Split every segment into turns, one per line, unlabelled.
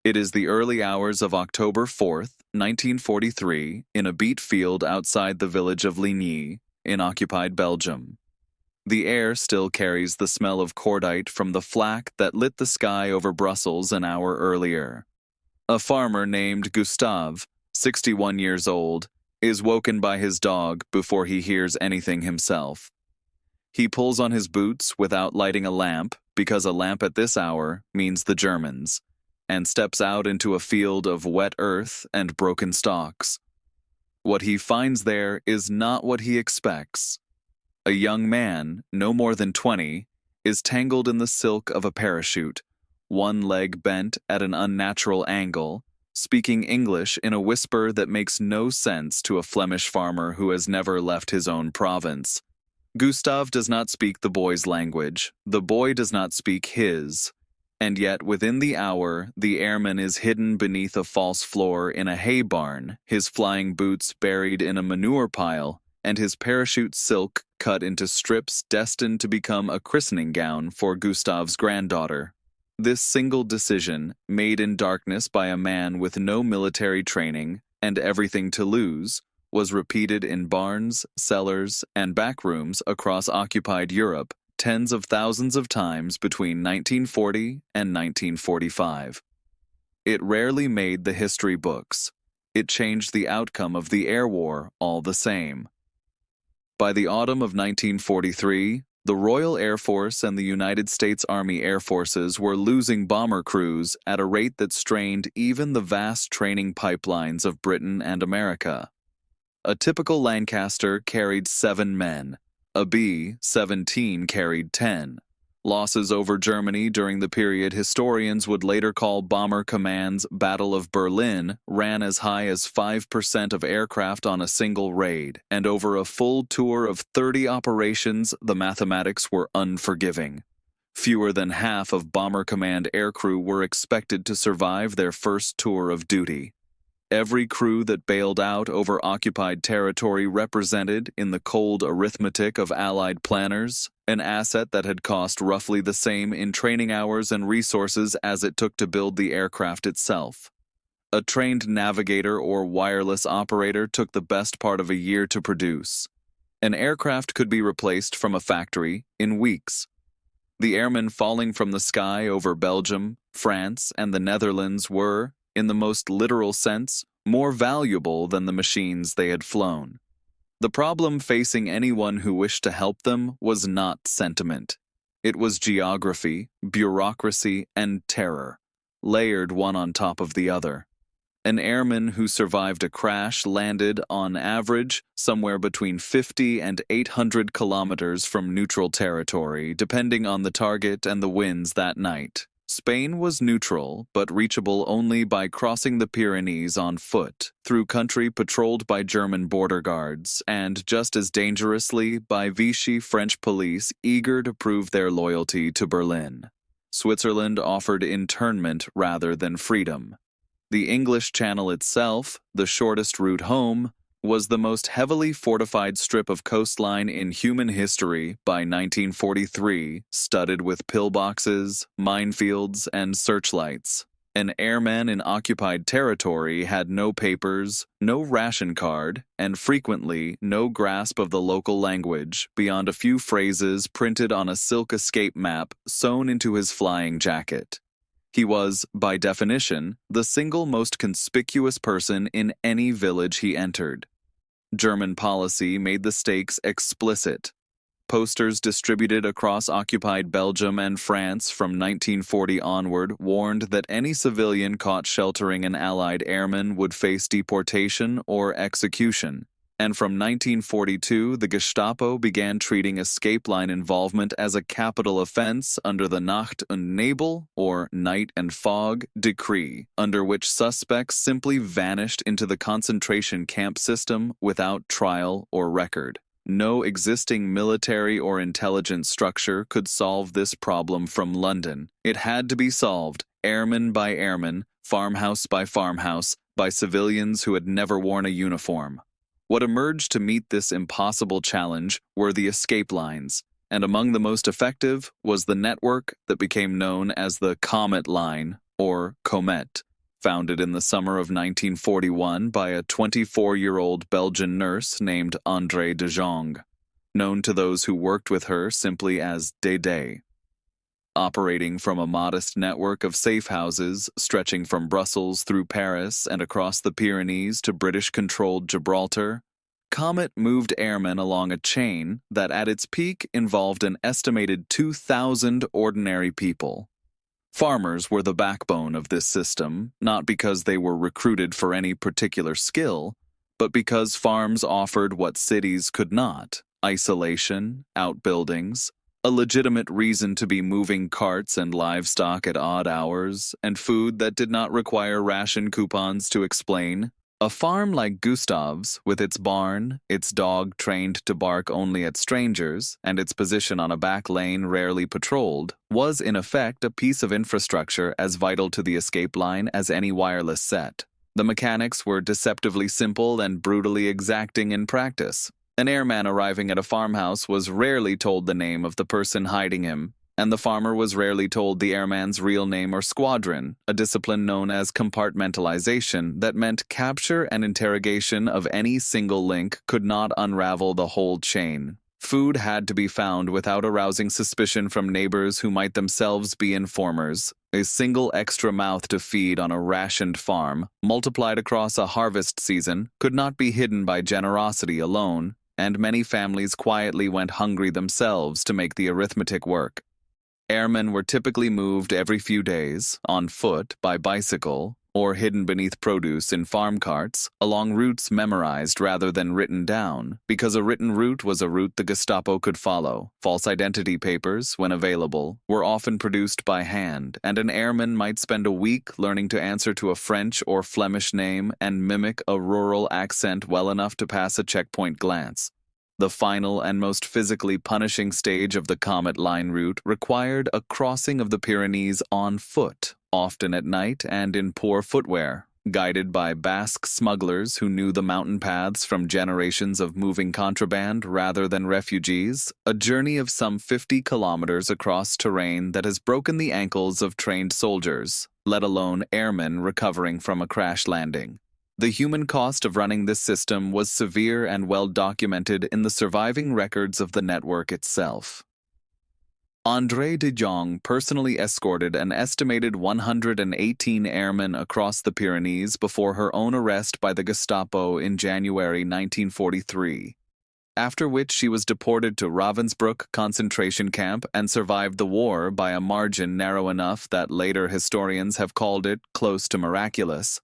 It is the early hours of October 4th, 1943, in a beet field outside the village of Ligny, in occupied Belgium. The air still carries the smell of cordite from the flak that lit the sky over Brussels an hour earlier. A farmer named Gustave, 61 years old, is woken by his dog before he hears anything himself. He pulls on his boots without lighting a lamp, because a lamp at this hour means the Germans, and steps out into a field of wet earth and broken stalks. What he finds there is not what he expects. A young man, no more than 20, is tangled in the silk of a parachute, one leg bent at an unnatural angle, speaking English in a whisper that makes no sense to a Flemish farmer who has never left his own province. Gustave does not speak the boy's language, the boy does not speak his, and yet within the hour the airman is hidden beneath a false floor in a hay barn, his flying boots buried in a manure pile, and his parachute silk cut into strips destined to become a christening gown for Gustave's granddaughter. This single decision, made in darkness by a man with no military training and everything to lose, was repeated in barns, cellars, and back rooms across occupied Europe tens of thousands of times between 1940 and 1945. It rarely made the history books. It changed the outcome of the air war all the same. By the autumn of 1943, the Royal Air Force and the United States Army Air Forces were losing bomber crews at a rate that strained even the vast training pipelines of Britain and America. A typical Lancaster carried 7 men. A B-17 carried 10. Losses over Germany during the period historians would later call Bomber Command's Battle of Berlin ran as high as 5% of aircraft on a single raid, and over a full tour of 30 operations, the mathematics were unforgiving. Fewer than half of Bomber Command aircrew were expected to survive their first tour of duty. Every crew that bailed out over occupied territory represented, in the cold arithmetic of Allied planners, an asset that had cost roughly the same in training hours and resources as it took to build the aircraft itself. A trained navigator or wireless operator took the best part of a year to produce. An aircraft could be replaced from a factory in weeks. The airmen falling from the sky over Belgium, France, and the Netherlands were, in the most literal sense, more valuable than the machines they had flown. The problem facing anyone who wished to help them was not sentiment. It was geography, bureaucracy, and terror, layered one on top of the other. An airman who survived a crash landed, on average, somewhere between 50 and 800 kilometers from neutral territory, depending on the target and the winds that night. Spain was neutral, but reachable only by crossing the Pyrenees on foot, through country patrolled by German border guards, and just as dangerously by Vichy French police eager to prove their loyalty to Berlin. Switzerland offered internment rather than freedom. The English Channel itself, the shortest route home, was the most heavily fortified strip of coastline in human history by 1943, studded with pillboxes, minefields, and searchlights. An airman in occupied territory had no papers, no ration card, and frequently no grasp of the local language beyond a few phrases printed on a silk escape map sewn into his flying jacket. He was, by definition, the single most conspicuous person in any village he entered. German policy made the stakes explicit. Posters distributed across occupied Belgium and France from 1940 onward warned that any civilian caught sheltering an Allied airman would face deportation or execution. And from 1942, the Gestapo began treating escape line involvement as a capital offense under the Nacht und Nebel, or Night and Fog, decree, under which suspects simply vanished into the concentration camp system without trial or record. No existing military or intelligence structure could solve this problem from London. It had to be solved, airman by airman, farmhouse by farmhouse, by civilians who had never worn a uniform. What emerged to meet this impossible challenge were the escape lines, and among the most effective was the network that became known as the Comet Line, or Comet. founded in the summer of 1941 by a 24-year-old Belgian nurse named André de Jong, known to those who worked with her simply as Dédé. Operating from a modest network of safe houses stretching from Brussels through Paris and across the Pyrenees to British-controlled Gibraltar, Comet moved airmen along a chain that at its peak involved an estimated 2,000 ordinary people. Farmers were the backbone of this system, not because they were recruited for any particular skill, but because farms offered what cities could not: isolation, outbuildings, a legitimate reason to be moving carts and livestock at odd hours, and food that did not require ration coupons to explain. A farm like Gustave's, with its barn, its dog trained to bark only at strangers, and its position on a back lane rarely patrolled, was in effect a piece of infrastructure as vital to the escape line as any wireless set. The mechanics were deceptively simple and brutally exacting in practice. An airman arriving at a farmhouse was rarely told the name of the person hiding him, and the farmer was rarely told the airman's real name or squadron, a discipline known as compartmentalization that meant capture and interrogation of any single link could not unravel the whole chain. Food had to be found without arousing suspicion from neighbors who might themselves be informers. A single extra mouth to feed on a rationed farm, multiplied across a harvest season, could not be hidden by generosity alone, and many families quietly went hungry themselves to make the arithmetic work. Airmen were typically moved every few days, on foot, by bicycle, or hidden beneath produce in farm carts, along routes memorized rather than written down, because a written route was a route the Gestapo could follow. False identity papers, when available, were often produced by hand, and an airman might spend a week learning to answer to a French or Flemish name and mimic a rural accent well enough to pass a checkpoint glance. The final and most physically punishing stage of the Comet Line route required a crossing of the Pyrenees on foot, often at night and in poor footwear, guided by Basque smugglers who knew the mountain paths from generations of moving contraband rather than refugees, a journey of some 50 kilometers across terrain that has broken the ankles of trained soldiers, let alone airmen recovering from a crash landing. The human cost of running this system was severe and well documented in the surviving records of the network itself. André de Jong personally escorted an estimated 118 airmen across the Pyrenees before her own arrest by the Gestapo in January 1943, after which she was deported to Ravensbrück concentration camp and survived the war by a margin narrow enough that later historians have called it close to miraculous.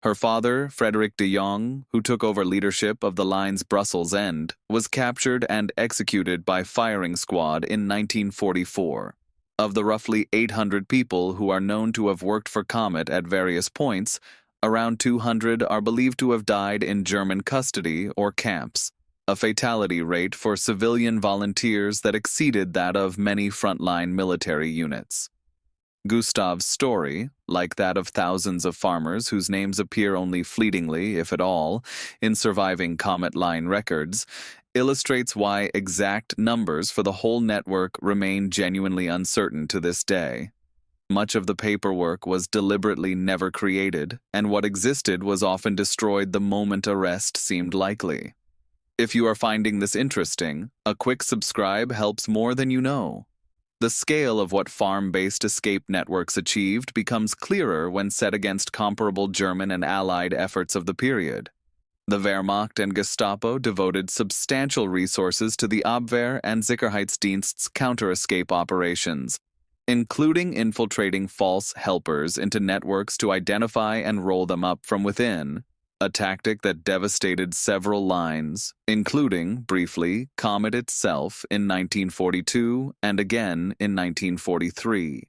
Her father, Frederick de Jong, who took over leadership of the line's Brussels end, was captured and executed by firing squad in 1944. Of the roughly 800 people who are known to have worked for Comet at various points, around 200 are believed to have died in German custody or camps, a fatality rate for civilian volunteers that exceeded that of many frontline military units. Gustave's story, like that of thousands of farmers whose names appear only fleetingly, if at all, in surviving Comet Line records, illustrates why exact numbers for the whole network remain genuinely uncertain to this day. Much of the paperwork was deliberately never created, and what existed was often destroyed the moment arrest seemed likely. If you are finding this interesting, a quick subscribe helps more than you know. The scale of what farm-based escape networks achieved becomes clearer when set against comparable German and Allied efforts of the period. The Wehrmacht and Gestapo devoted substantial resources to the Abwehr and Sicherheitsdienst's counter-escape operations, including infiltrating false helpers into networks to identify and roll them up from within, a tactic that devastated several lines, including, briefly, Comet itself in 1942 and again in 1943.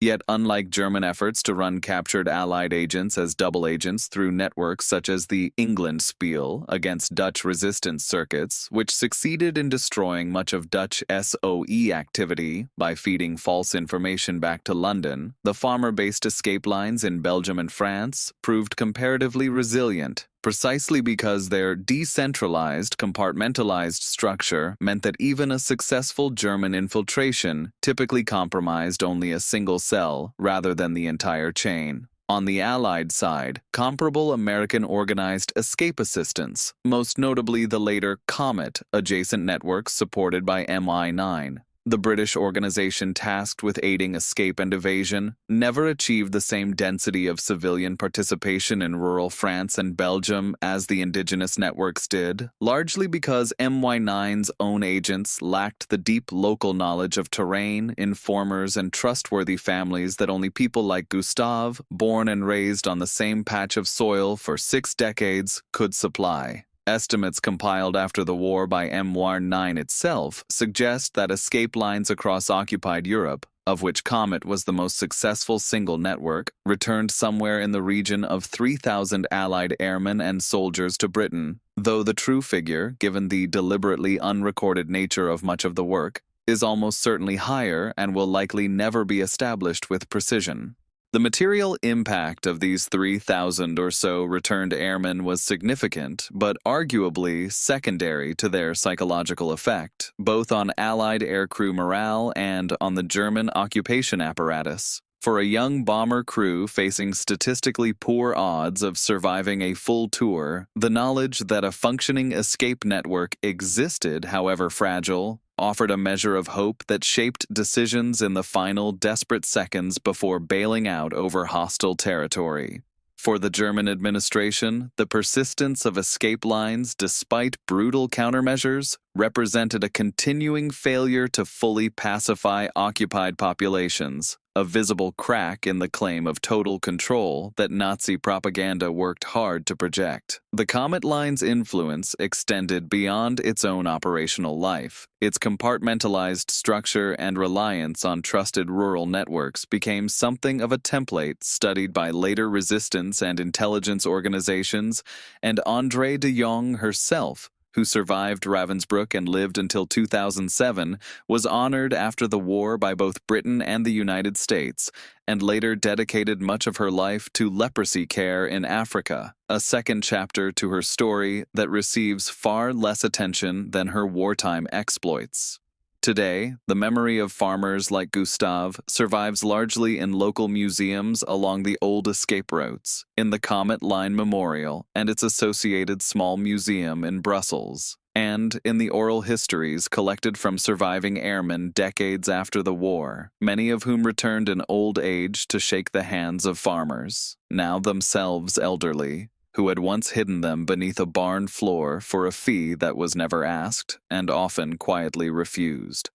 Yet unlike German efforts to run captured Allied agents as double agents through networks such as the England Spiel against Dutch resistance circuits, which succeeded in destroying much of Dutch SOE activity by feeding false information back to London, the farmer-based escape lines in Belgium and France proved comparatively resilient, precisely because their decentralized, compartmentalized structure meant that even a successful German infiltration typically compromised only a single cell rather than the entire chain. On the Allied side, comparable American organized escape assistance, most notably the later Comet adjacent networks supported by MI9. The British organization tasked with aiding escape and evasion never achieved the same density of civilian participation in rural France and Belgium as the indigenous networks did, largely because MI9's own agents lacked the deep local knowledge of terrain, informers, and trustworthy families that only people like Gustave, born and raised on the same patch of soil for 6 decades, could supply. Estimates compiled after the war by MI9 itself suggest that escape lines across occupied Europe, of which Comet was the most successful single network, returned somewhere in the region of 3,000 Allied airmen and soldiers to Britain, though the true figure, given the deliberately unrecorded nature of much of the work, is almost certainly higher and will likely never be established with precision. The material impact of these 3,000 or so returned airmen was significant, but arguably secondary to their psychological effect, both on Allied aircrew morale and on the German occupation apparatus. For a young bomber crew facing statistically poor odds of surviving a full tour, the knowledge that a functioning escape network existed, however fragile, offered a measure of hope that shaped decisions in the final desperate seconds before bailing out over hostile territory. For the German administration, the persistence of escape lines despite brutal countermeasures represented a continuing failure to fully pacify occupied populations, a visible crack in the claim of total control that Nazi propaganda worked hard to project. The Comet Line's influence extended beyond its own operational life. Its compartmentalized structure and reliance on trusted rural networks became something of a template studied by later resistance and intelligence organizations, and André de Jong herself, who survived Ravensbrück and lived until 2007, was honored after the war by both Britain and the United States, and later dedicated much of her life to leprosy care in Africa, a second chapter to her story that receives far less attention than her wartime exploits. Today, the memory of farmers like Gustave survives largely in local museums along the old escape routes, in the Comet Line Memorial and its associated small museum in Brussels, and in the oral histories collected from surviving airmen decades after the war, many of whom returned in old age to shake the hands of farmers, now themselves elderly, who had once hidden them beneath a barn floor for a fee that was never asked and often quietly refused.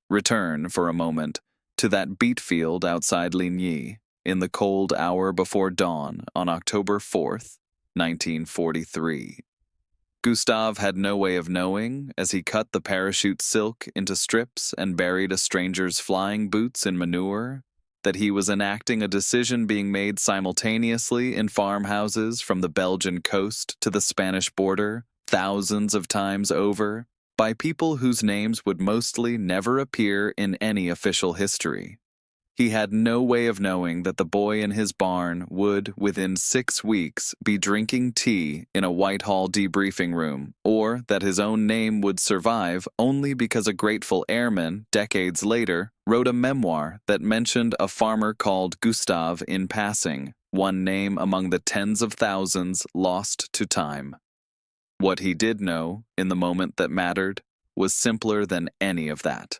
Return, for a moment, to that beet field outside Ligny, in the cold hour before dawn on October 4th, 1943. Gustave had no way of knowing, as he cut the parachute silk into strips and buried a stranger's flying boots in manure, that he was enacting a decision being made simultaneously in farmhouses from the Belgian coast to the Spanish border, thousands of times over, by people whose names would mostly never appear in any official history. He had no way of knowing that the boy in his barn would, within 6 weeks, be drinking tea in a Whitehall debriefing room, or that his own name would survive only because a grateful airman, decades later, wrote a memoir that mentioned a farmer called Gustave in passing, one name among the tens of thousands lost to time. What he did know, in the moment that mattered, was simpler than any of that.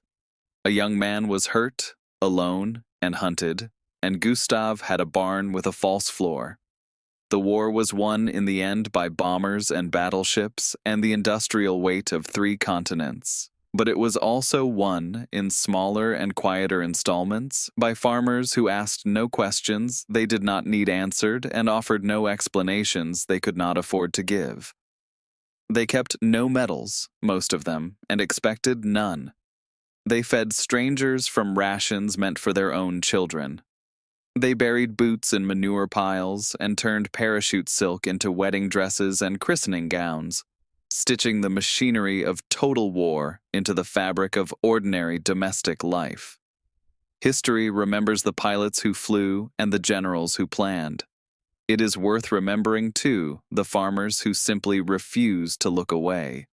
A young man was hurt, alone, and hunted, and Gustave had a barn with a false floor. The war was won in the end by bombers and battleships and the industrial weight of 3 continents. But it was also won, in smaller and quieter installments, by farmers who asked no questions they did not need answered and offered no explanations they could not afford to give. They kept no medals, most of them, and expected none. They fed strangers from rations meant for their own children. They buried boots in manure piles and turned parachute silk into wedding dresses and christening gowns, stitching the machinery of total war into the fabric of ordinary domestic life. History remembers the pilots who flew and the generals who planned. It is worth remembering, too, the farmers who simply refused to look away.